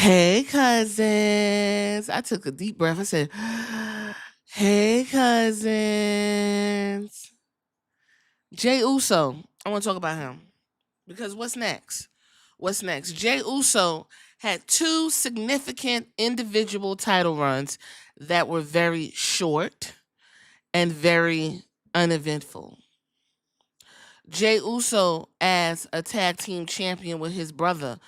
Hey, cousins. I took a deep breath. I said, hey, cousins. Jay Uso. I want to talk about him because what's next? What's next? Jay Uso had two significant individual title runs that were very short and very uneventful. Jay Uso as a tag team champion with his brother,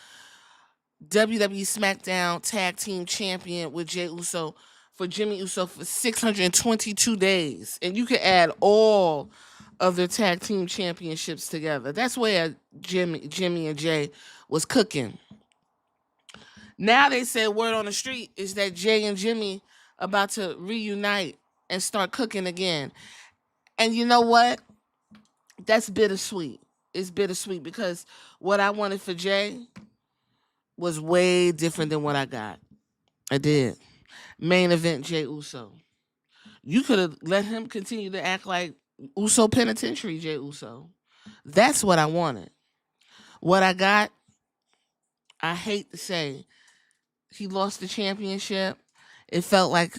WWE SmackDown Tag Team Champion with Jey Uso for Jimmy Uso for 622 days. And you can add all of their tag team championships together. That's where Jimmy and Jay was cooking. Now they said word on the street is that Jay and Jimmy about to reunite and start cooking again. And you know what? That's bittersweet. It's bittersweet because what I wanted for Jay was way different than what I got. I did. Main event Jay Uso. You could have let him continue to act like Uso Penitentiary Jay Uso. That's what I wanted. What I got, I hate to say, he lost the championship. It felt like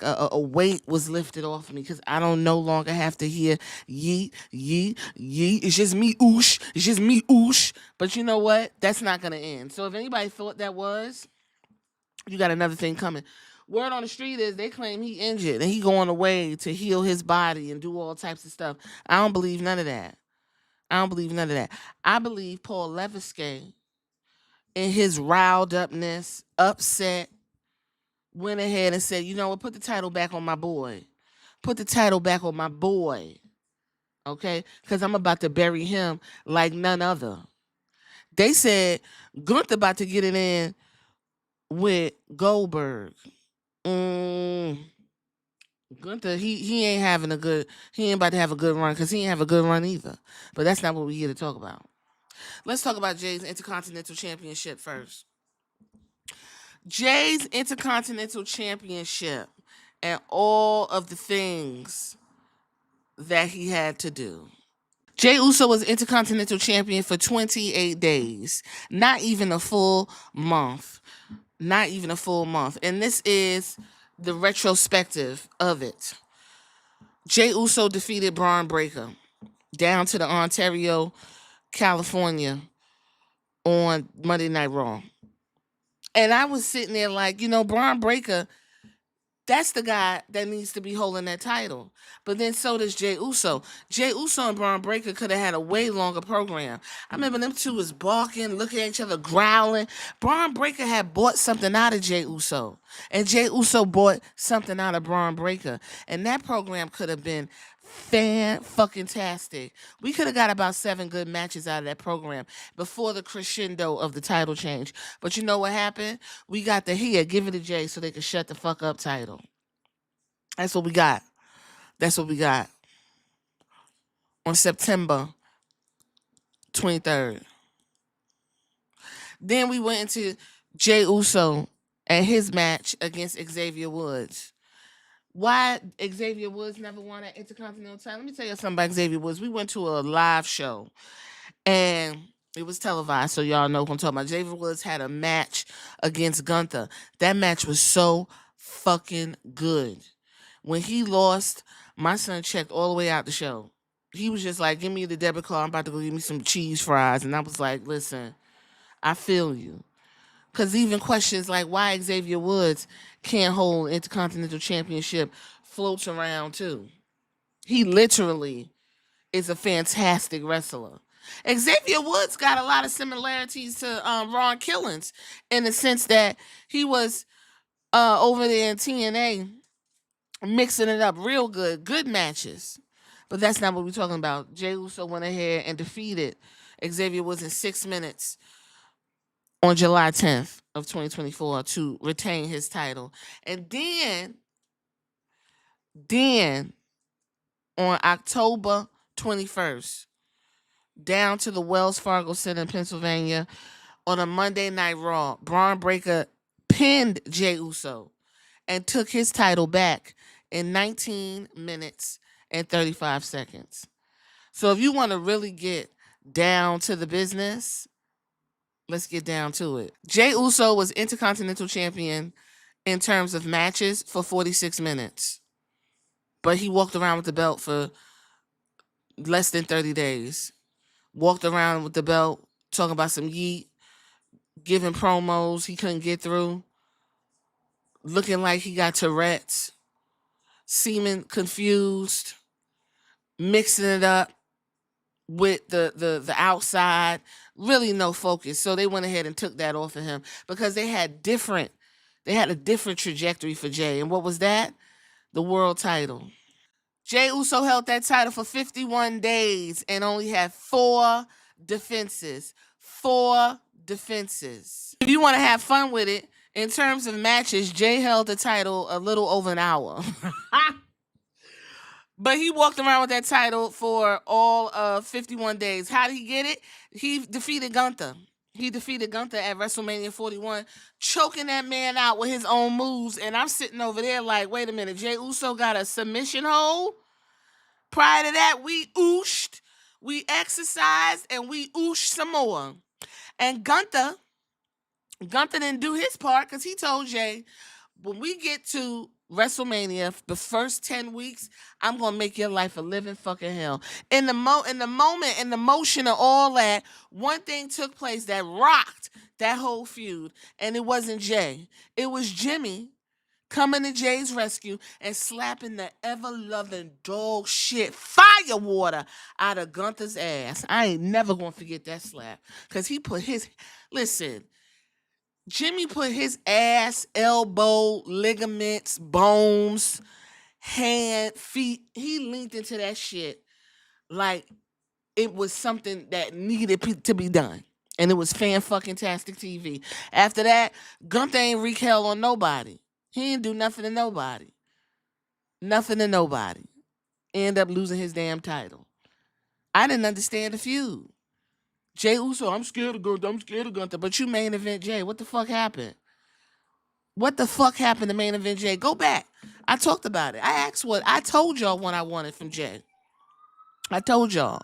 a weight was lifted off me because I don't no longer have to hear yeet yeet yeet. It's just me oosh. It's just me oosh. But you know what? That's not gonna end. So if anybody thought that was, you got another thing coming. Word on the street is they claim he injured and he going away to heal his body and do all types of stuff. I don't believe none of that. I don't believe none of that. I believe Paul Levinsky, in his riled upness, upset, went ahead and said, you know what, put the title back on my boy. Put the title back on my boy. Okay? Because I'm about to bury him like none other. They said Gunther about to get it in with Goldberg. Mm, Gunther, he ain't having a good, he ain't about to have a good run because he ain't have a good run either. But that's not what we're here to talk about. Let's talk about Jay's Intercontinental Championship first. Jay's Intercontinental Championship and all of the things that he had to do. Jay Uso was Intercontinental Champion for 28 days, not even a full month. Not even a full month. And this is the retrospective of it. Jay Uso defeated Braun Breaker down to the Ontario, California on Monday Night Raw. And I was sitting there like, Braun Breaker, that's the guy that needs to be holding that title. But then so does Jay Uso. Jay Uso and Braun Breaker could have had a way longer program. I remember them two was barking, looking at each other, growling. Braun Breaker had bought something out of Jay Uso. And Jay Uso bought something out of Braun Breaker. And that program could have been fan-fucking-tastic. We could have got about 7 good matches out of that program before the crescendo of the title change. But you know what happened? We got the here, give it to Jay so they could shut the fuck up title. That's what we got. That's what we got. On September 23rd. Then we went into Jay Uso and his match against Xavier Woods. Why Xavier Woods never won an Intercontinental title? Let me tell you something about Xavier Woods. We went to a live show and it was televised, so y'all know what I'm talking about. Xavier Woods had a match against Gunther. That match was so fucking good. When he lost, my son checked all the way out the show. He was just like, give me the debit card. I'm about to go get me some cheese fries. And I was like, listen, I feel you. Because even questions like why Xavier Woods can't hold Intercontinental Championship floats around too. He literally is a fantastic wrestler. Xavier Woods got a lot of similarities to Ron Killings in the sense that he was over there in TNA mixing it up real good matches. But that's not what we're talking about. Jay Uso went ahead and defeated Xavier Woods in 6 minutes on July 10th of 2024 to retain his title. And then on October 21st, down to the Wells Fargo Center in Pennsylvania on a Monday Night Raw, Braun Breaker pinned Jay Uso and took his title back in 19 minutes and 35 seconds. So if you want to really get down to the business, Let's get down to it. Jey Uso was Intercontinental Champion in terms of matches for 46 minutes. But he walked around with the belt for less than 30 days. Walked around with the belt, talking about some yeet, giving promos he couldn't get through, looking like he got Tourette's, seeming confused, mixing it up with the outside, really no focus. So they went ahead and took that off of him because they had a different trajectory for Jey. And what was that? The world title. Jey Uso held that title for 51 days and only had 4 defenses. 4 defenses. If you want to have fun with it, in terms of matches, Jey held the title a little over an hour. But he walked around with that title for all of 51 days. How did he get it? He defeated Gunther. He defeated Gunther at WrestleMania 41, choking that man out with his own moves. And I'm sitting over there like, wait a minute, Jey Uso got a submission hold? Prior to that, we ooshed, we exercised, and we ooshed some more. And Gunther didn't do his part because he told Jey, when we get to WrestleMania, the first 10 weeks, I'm gonna make your life a living fucking hell. In the moment, in the motion of all that, one thing took place that rocked that whole feud, and it wasn't Jey. It was Jimmy coming to Jey's rescue and slapping the ever-loving dog shit fire water out of Gunther's ass. I ain't never gonna forget that slap. Cause he put his Jimmy put his ass, elbow, ligaments, bones, hand, feet. He leaned into that shit like it was something that needed to be done. And it was fan-fucking-tastic TV. After that, Gunther ain't wreak hell on nobody. He ain't do nothing to nobody. Nothing to nobody. End up losing his damn title. I didn't understand the feud. Jey Uso, I'm scared of Gunther. But you main event Jey. What the fuck happened? What the fuck happened to main event Jey? Go back. I talked about it. I told y'all what I wanted from Jey. I told y'all.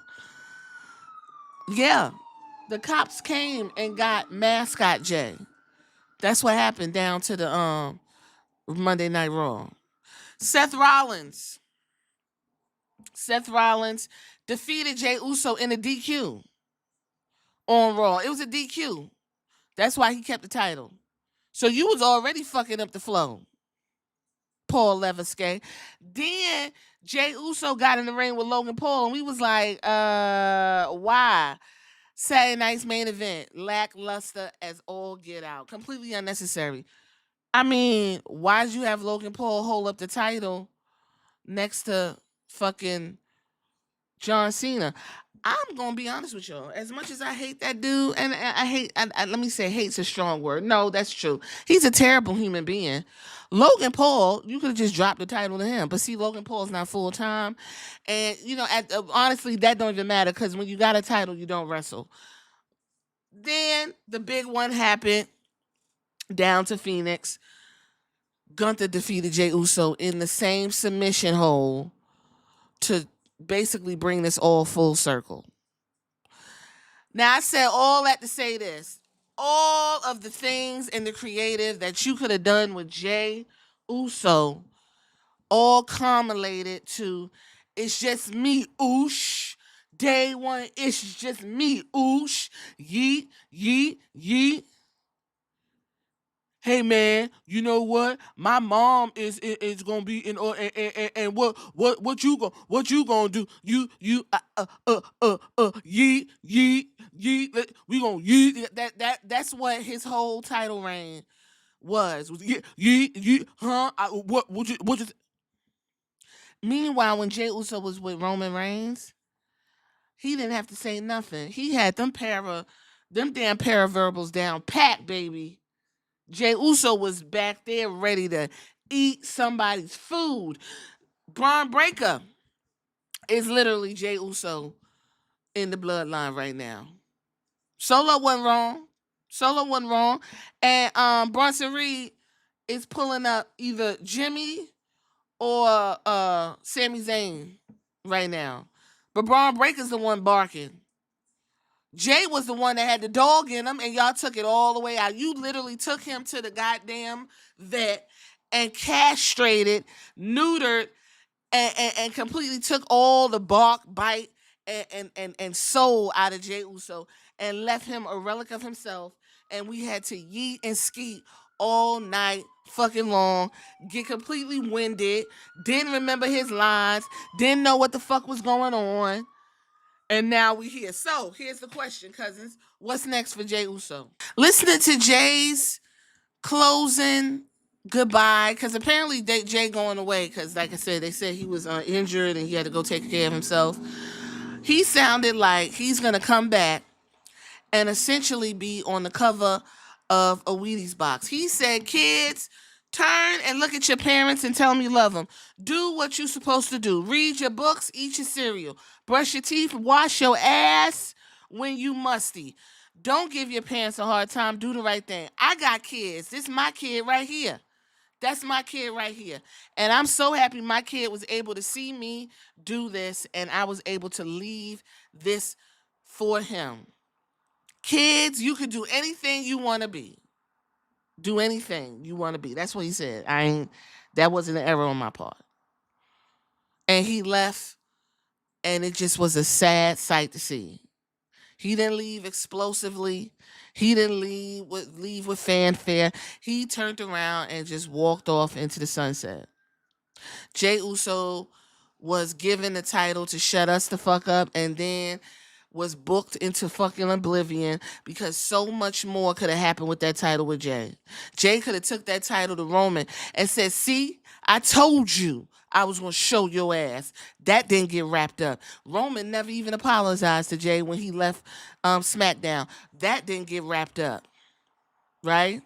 Yeah. The cops came and got Mascot Jey. That's what happened down to the Monday Night Raw. Seth Rollins defeated Jey Uso in a DQ on Raw. It was a DQ. That's why he kept the title. So you was already fucking up the flow, Paul Leviskay. Then Jey Uso got in the ring with Logan Paul, and we was like, why? Saturday night's main event, lackluster as all get out. Completely unnecessary. I mean, why'd you have Logan Paul hold up the title next to fucking John Cena? I'm gonna be honest with y'all. As much as I hate that dude, and let me say hate's a strong word. No, that's true. He's a terrible human being. Logan Paul, you could have just dropped the title to him. But see, Logan Paul's not full time, and honestly, that don't even matter because when you got a title, you don't wrestle. Then the big one happened down to Phoenix. Gunther defeated Jey Uso in the same submission hold to basically bring this all full circle. Now, I said all that to say this. All of the things in the creative that you could have done with Jey Uso all culminated to, it's just me, oosh. Day one, it's just me, oosh. Yeet, yeet, yeet. Hey man, you know what? My mom is gonna be in, and what you gonna do? You yeet yeet yeet. We gonna yeet. That's what his whole title reign was yeet yeet. Huh? What you? Meanwhile, when Jey Uso was with Roman Reigns, he didn't have to say nothing. He had them damn paraverbals down pat, baby. Jey Uso was back there ready to eat somebody's food. Braun Breaker is literally Jey Uso in the bloodline right now. Solo wasn't wrong. And Bronson Reed is pulling up either Jimmy or Sami Zayn right now. But Braun Breaker's the one barking. Jay was the one that had the dog in him, and y'all took it all the way out. You literally took him to the goddamn vet and castrated, neutered, and completely took all the bark, bite, and soul out of Jay Uso and left him a relic of himself. And we had to yeet and skeet all night fucking long, get completely winded, didn't remember his lines, didn't know what the fuck was going on. And now we here. So here's the question, cousins. What's next for Jay Uso? Listening to Jay's closing goodbye, because apparently Jay going away, because like I said, they said he was injured and he had to go take care of himself. He sounded like he's going to come back and essentially be on the cover of a Wheaties box. He said, kids, turn and look at your parents and tell them you love them. Do what you're supposed to do. Read your books, eat your cereal, brush your teeth, wash your ass when you musty. Don't give your parents a hard time. Do the right thing. I got kids. This is my kid right here. That's my kid right here. And I'm so happy my kid was able to see me do this and I was able to leave this for him. Kids, you can do anything you want to be. Do anything you want to be. That's what he said. That wasn't an error on my part. And he left, and it just was a sad sight to see. He didn't leave explosively. He didn't leave with fanfare. He turned around and just walked off into the sunset. Jay Uso was given the title to shut us the fuck up, and then was booked into fucking oblivion because so much more could have happened with that title with Jay. Jay could have took that title to Roman and said, see, I told you I was going to show your ass. That didn't get wrapped up. Roman never even apologized to Jay when he left SmackDown. That didn't get wrapped up. Right?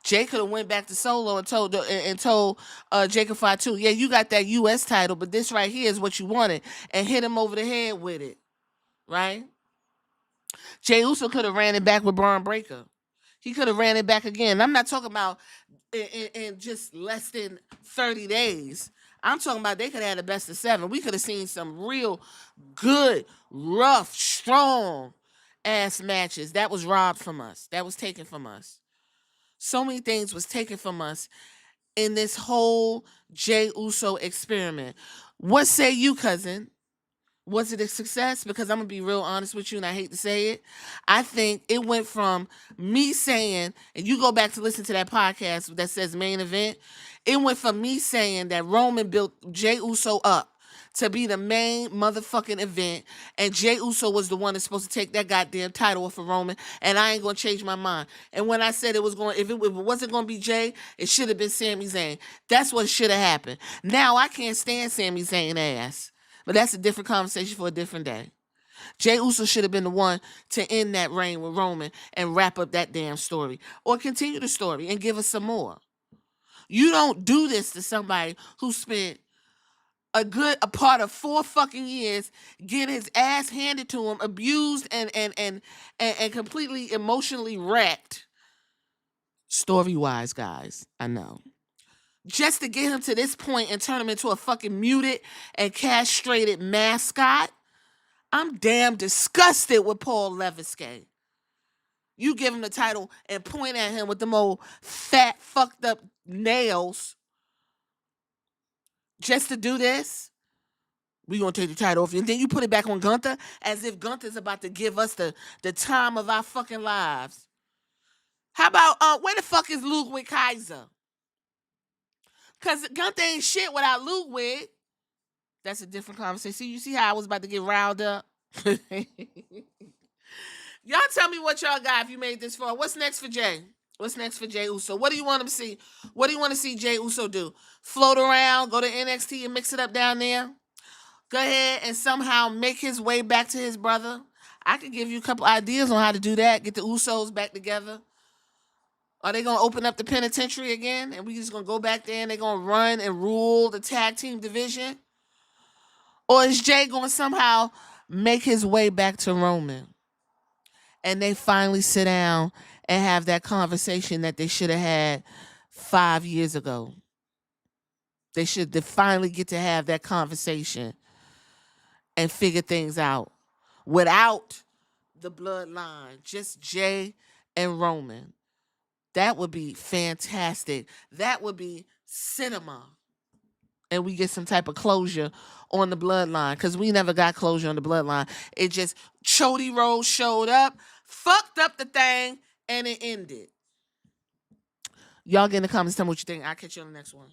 Jay could have went back to Solo and told Jacob Fatu, yeah, you got that U.S. title, but this right here is what you wanted, and hit him over the head with it. Right? Jay Uso could have ran it back with Braun Breaker. He could have ran it back again. I'm not talking about in just less than 30 days. I'm talking about they could have had a best of 7. We could have seen some real good, rough, strong ass matches. That was robbed from us. That was taken from us. So many things was taken from us in this whole Jay Uso experiment. What say you, cousin? Was it a success? Because I'm going to be real honest with you, and I hate to say it. I think it went from me saying, and you go back to listen to that podcast that says main event, it went from me saying that Roman built Jay Uso up to be the main motherfucking event, and Jay Uso was the one that's supposed to take that goddamn title off of Roman, and I ain't going to change my mind. And when I said it was going, if it wasn't going to be Jay, it should have been Sami Zayn. That's what should have happened. Now I can't stand Sami Zayn ass. But that's a different conversation for a different day. Jay Uso should have been the one to end that reign with Roman and wrap up that damn story. Or continue the story and give us some more. You don't do this to somebody who spent a part of 4 fucking years getting his ass handed to him, abused and completely emotionally wrecked. Story-wise, guys, I know. Just to get him to this point and turn him into a fucking muted and castrated mascot, I'm damn disgusted with Paul Leviskay. You give him the title and point at him with them old fat, fucked up nails just to do this? We gonna take the title off you. And then you put it back on Gunther as if Gunther's about to give us the time of our fucking lives. How about, where the fuck is Ludwig Kaiser? Because Gunther ain't shit without Ludwig. That's a different conversation. See, you see how I was about to get riled up? Y'all tell me what y'all got if you made this far. What's next for Jay? What's next for Jay Uso? What do you want him to see? What do you want to see Jay Uso do? Float around, go to NXT and mix it up down there? Go ahead and somehow make his way back to his brother? I could give you a couple ideas on how to do that. Get the Usos back together. Are they going to open up the penitentiary again? And we just going to go back there and they're going to run and rule the tag team division? Or is Jay going to somehow make his way back to Roman? And they finally sit down and have that conversation that they should have had 5 years ago. They finally get to have that conversation and figure things out without the bloodline, just Jay and Roman. That would be fantastic. That would be cinema. And we get some type of closure on the bloodline, because we never got closure on the bloodline. It just, Chody Rose showed up, fucked up the thing, and it ended. Y'all get in the comments, tell me what you think. I'll catch you on the next one.